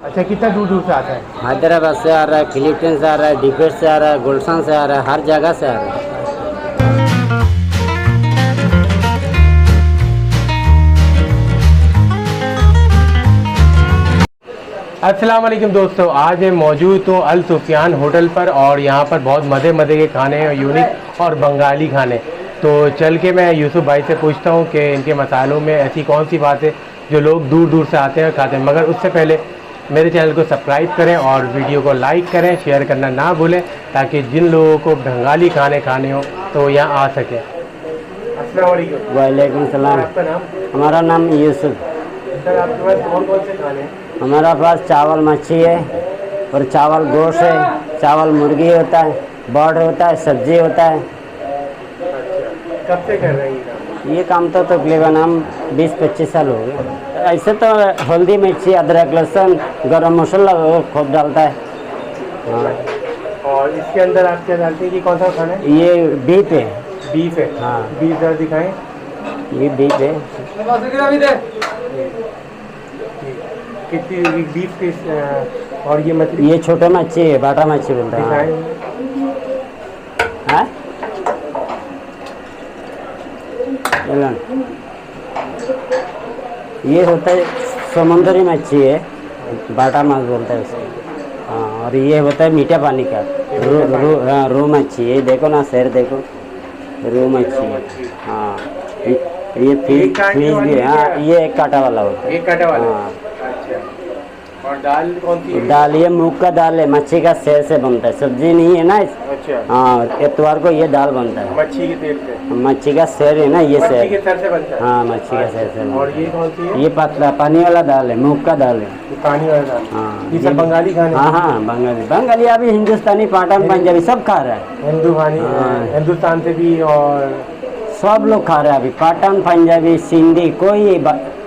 अच्छा, कितना दूर दूर से आता है? हैदराबाद से आ रहा है, फिलिपींस से आ रहा है, डिफेंस से आ रहा है, गुलशन से आ रहा है, हर जगह से आ रहा है। अस्सलाम वालेकुम दोस्तों, आज मैं मौजूद हूँ अल सुफियान होटल पर और यहाँ पर बहुत मज़े मज़े के खाने हैं, यूनिक और बंगाली खाने। तो चल के मैं यूसुफ भाई से पूछता हूँ कि इनके मसालों में ऐसी कौन सी बात है जो लोग दूर दूर से आते हैं और खाते हैं। मगर उससे पहले मेरे चैनल को सब्सक्राइब करें और वीडियो को लाइक करें, शेयर करना ना भूलें, ताकि जिन लोगों को बंगाली खाने खाने हो तो यहाँ आ सकें। अस्सलाम वालेकुम। वालेकुम सलाम। आपका नाम? हमारा नाम यूसुफ। सर, आपके पास कौन कौन से खाने हैं? हमारा पास चावल मच्छी है और चावल गोश्त है, चावल मुर्गी होता है, बर्ड होता है, सब्जी होता है। अच्छा, कब से कर रहे हैं ये काम? ये काम तो तकरीबन हम 20-25 साल हो गए। ऐसे तो हल्दी मिर्ची अदरक लहसुन गरम मसाला खूब डालता है। हाँ। और इसके अंदर आप क्या डालते हैं कि कौन सा खाना है? ये बीफ है। बीफ है? हाँ, बीफ ज़रा दिखाएं। ये बीफ है। कितनी बीफ किस और ये मछली? ये छोटा मच्छी है, बाटा मच्छी बोलता है। हाँ? हाँ? ये होता है समुद्री मच्छी है, बाटा माछ बोलता है उसको। हाँ, और ये होता है मीठा पानी का रू मच्छी। ये देखो ना सर, देखो रू मच्छी। हाँ, ये फिश भी है। हाँ, ये एक कांटा वाला होता है। एक कांटा वाला? हाँ। अच्छा, और दाल कौन सी है? दाल ये मूंग का दाल है, मच्छी का सेर से बनता है, सब्जी नहीं है ना। अच्छा। हाँ, इतवार को ये दाल बनता है। मच्छी के तेल से? मच्छी का सेर है ना, ये मच्छी सेर। के सर से बनता है? हाँ, मच्छी का सेर से। और ये कौन सी है? ये पतला पानी वाला दाल है, मूंग का दाल है। ये पानी वाला दाल? हाँ, ये सब बंगाली खाने? हाँ हाँ, बंगाली अभी हिंदुस्तानी पाठान पंजाबी सब खा रहा है। हिंदू खाने? हाँ। हिंदुस्तान से भी और सब लोग खा रहे हैं अभी, पाठान पंजाबी सिंधी कोई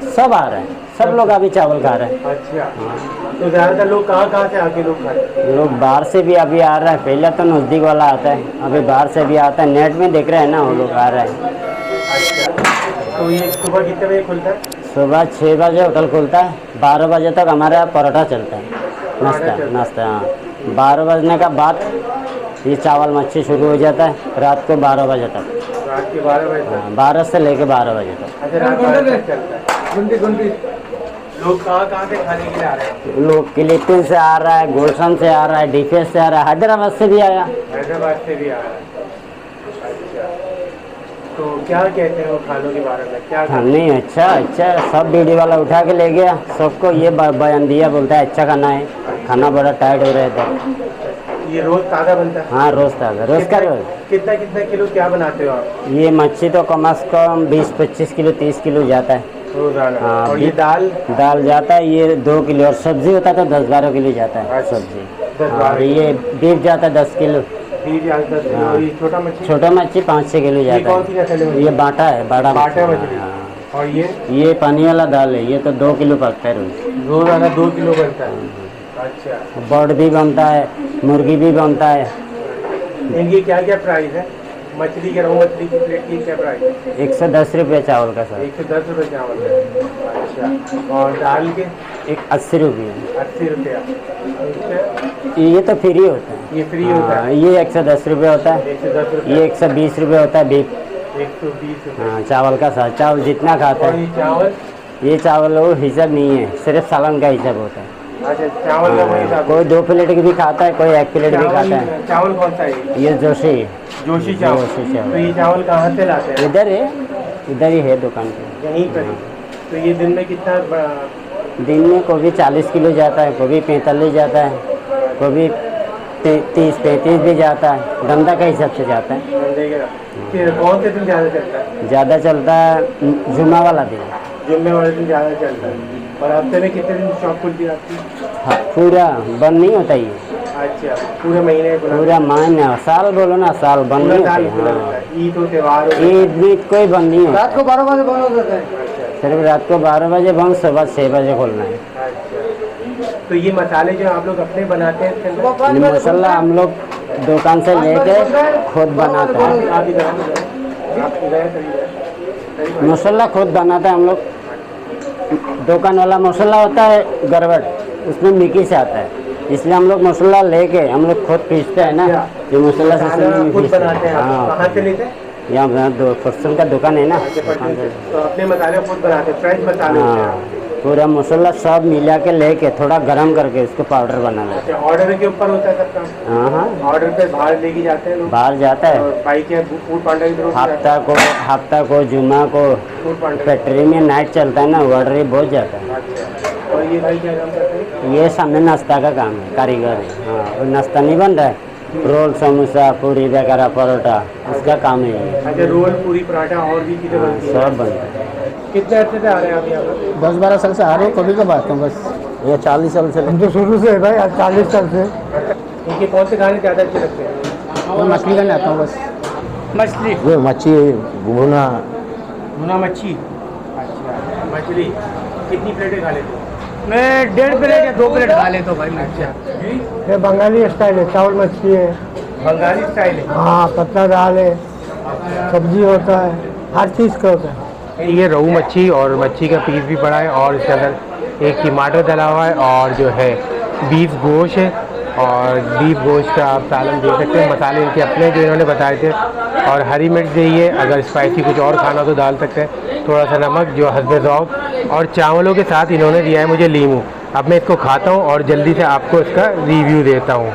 सब आ रहा है, सब लोग अभी चावल खा रहे हैं। अच्छा। हाँ। तो ज़्यादातर लोग कहाँ कहाँ से आके लोग खाते हैं? लोग बाहर से भी अभी आ रहा है, पहले तो नज़दीक वाला आता है, अभी बाहर से भी आता है, नेट में देख रहे हैं ना, वो लोग आ रहे हैं। अच्छा, तो ये सुबह कितने बजे खुलता है? सुबह 6 बजे होटल खुलता है, 12 बजे तक हमारे यहाँ परोठा चलता है, नाश्ता। हाँ, 12 बजने का बाद ये चावल मच्छी शुरू हो जाता है, रात को 12 बजे तक। रात के 12 बजे तक? 12 से लेके 12 बजे तक। अच्छा, रात 12 तक चलता है। लोग कहाँ कहाँ से खाने के लिए आ रहे हैं? लोग फिलिपींस से आ रहा है, गुलशन से आ रहा है, डिफेंस से आ रहा है, हैदराबाद से भी आया। हैदराबाद से भी आ रहा है? अच्छा, तो क्या कहते हैं वो खानों के बारे में, क्या? नहीं, अच्छा सब वीडियो वाला उठा के ले गया, सबको ये बयान दिया, बोलता है अच्छा खाना है, खाना बड़ा टाइट हो रहा था। ये रोज ताज़ा बनता है? हाँ, रोज ताज़ा, रोज का रोज। कितना कितना किलो क्या बनाते हो आप? ये मच्छी तो कम से कम 20-25 किलो 30 किलो जाता है रोजाना? हाँ। और ये दाल जाता है ये 2 किलो, और सब्जी होता है तो 10-12 किलो जाता है। अच्छा, सब्जी 10-12 और ये बीफ जाता है 10 किलो। Beef 10 kilo. और ये छोटा मच्छी? छोटा मच्छी 5-6 किलो ये जाता कौन सी नस्ल है? है। ये बाटा है, बाटा मछली। मछली। हाँ। और ये पानी वाला दाल है, ये तो 2 किलो पकता है रोज। रोजाना 2 किलो बनता है? अच्छा। बर्ड भी बनता है, मुर्गी भी बनता है। इनकी क्या क्या प्राइस है? मछली के रोहू मछली की प्लेट की क्या प्राइस है? 110 रुपये चावल का सर। 110 रुपये चावल है? अच्छा, और दाल के? 80 रुपये। 80 रुपया? अच्छा, ये तो फ्री होता है। ये फ्री होता है? ये 110 रुपये होता है। 110 रुपये? ये 120 रुपये होता है बीफ। 120 रुपये? हाँ, चावल का साथ, चावल जितना खाता और है। ये चावल? ये चावल वो हिसाब नहीं है, सिर्फ सालन का हिसाब होता है। अच्छा, चावल का वही हिसाब? कोई 2 प्लेट की भी खाता है, कोई 1 प्लेट भी खाता है। चावल कौन सा है? ये जोशी जोशी चावल? तो ये चावल कहाँ से लाते हैं? इधर ही है दुकान पे, यहीं पर? तो ये दिन में कितना दिन में कभी 40 किलो जाता है, कभी 45 जाता है, कभी 30-35 भी जाता है, धंधा का हिसाब से जाता है। फिर कौन से दिन ज़्यादा चलता है? ज़्यादा चलता है जुम्मा वाला दिन। जुम्मे वाले दिन ज़्यादा चलता है। और हफ्ते में कितने दिन शॉप खुलती है आपकी? हाँ, पूरा बंद नहीं होता ये। अच्छा, पूरे महीने? पूरा महीना, साल बोलो ना, साल बंद नहीं होता है। ईद हो, त्योहार, ईद कोई बंद नहीं होता। रात को 12 बजे बंद हो जाता है? सिर्फ रात को 12 बजे बंद, सुबह 6 बजे खोलना है। अच्छा, तो ये मसाले जो आप लोग अपने बनाते हैं? मसाला हम लोग दुकान से लेके खुद बनाते हैं। मसाला खुद बनाते हैं हम लोग। दुकान वाला मसाला होता है गड़बड़, उसमें मिक्स आता है, इसलिए हम लोग मसाला लेके हम लोग खुद पीसते हैं ना, जो मसाला से खुद बनाते हैं। हाँ, कहाँ से लेते हैं? यहाँ दो पर्सन का दुकान है ना, तो अपने मसाले खुद बनाते हैं, फ्रेश मसाले होते हैं। हाँ, पूरा मसाला सब मिला के लेके थोड़ा गरम करके उसको पाउडर बना लेते अच्छा, ऑर्डर के ऊपर होता है सबका? हैं। हाँ हाँ, ऑर्डर पे बाहर लेके जाते हैं लोग? बाहर जाता है, और बाइक या फूड पांडा की तरफ हफ्ता को जुम्मा को फूड पांडा। फैक्ट्री में नाइट चलता है ना, ऑर्डर बहुत जाता है। अच्छा, और ये भाई क्या काम करते हैं? ये सामने नाश्ता का काम है, कारीगर है। हाँ, और नाश्ता नहीं बन रहा है, रोल समोसा पूरी वगैरह परोठा, इसका काम है ये। अच्छा, रोल पूरी पराठा और भी चीज़ें हाँ, बनती हैं? सब बनता है। कितने अच्छे से आ रहे हैं आप यहाँ पर? 10-12 साल से आ रहे हो, कभी कब आते हैं बस। ये 40 साल से हम तो शुरू से है भाई, आज 40 साल से। इनके कौन से खाने ज़्यादा अच्छे लगते हैं? मैं मछली खाने आता हूँ बस। मछली, ये मच्छी भुना भुना मच्छी। अच्छा, मछली कितनी प्लेटें खा लेते हो? मैं 1.5 प्लेट या 2 प्लेट खा लेता हूँ भाई मैं। अच्छा जी, ये बंगाली स्टाइल है, चावल मछली है, बंगाली स्टाइल है। हाँ पत्ता दाल है, सब्जी होता है, हर चीज़ का होता है। ये रोहू मच्छी और मच्छी का पीस भी पड़ा है और इसके अंदर एक टमाटर डला हुआ है और जो है बीफ गोश्त है और बीफ गोश्त का आप सालन देख सकते हैं। मसाले इनके अपने जो इन्होंने बताए थे और हरी मिर्च चाहिए, अगर स्पाइसी कुछ और खाना तो डाल सकते हैं, थोड़ा सा नमक जो हस्बे ज़ौक़, और चावलों के साथ इन्होंने दिया है मुझे लीमू। अब मैं इसको खाता हूँ और जल्दी से आपको इसका रिव्यू देता हूँ।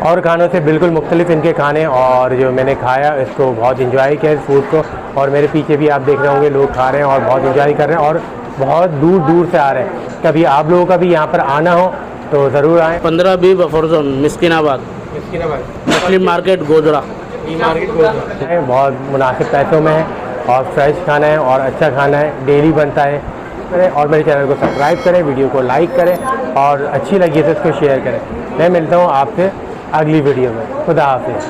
और खानों से बिल्कुल मुख्तलिफ इनके खाने, और जो मैंने खाया इसको बहुत इंजॉय किया इस फूड को, और मेरे पीछे भी आप देख रहे होंगे लोग खा रहे हैं और बहुत इंजॉय कर रहे हैं और बहुत दूर दूर से आ रहे हैं। कभी आप लोगों का भी यहाँ पर आना हो तो ज़रूर आएँ। 15-20 बफर जोन मिस्किनाबाद मछली मार्केट गोजरा। बहुत मुनासिब पैसों में है और फ्रेश खाना है और अच्छा खाना है, डेली बनता है। और मेरे चैनल को सब्सक्राइब करें, वीडियो को लाइक करें और अच्छी लगी तो इसको शेयर करें। मैं मिलता हूँ आपसे अगली वीडियो में। खुदा हाफिज़।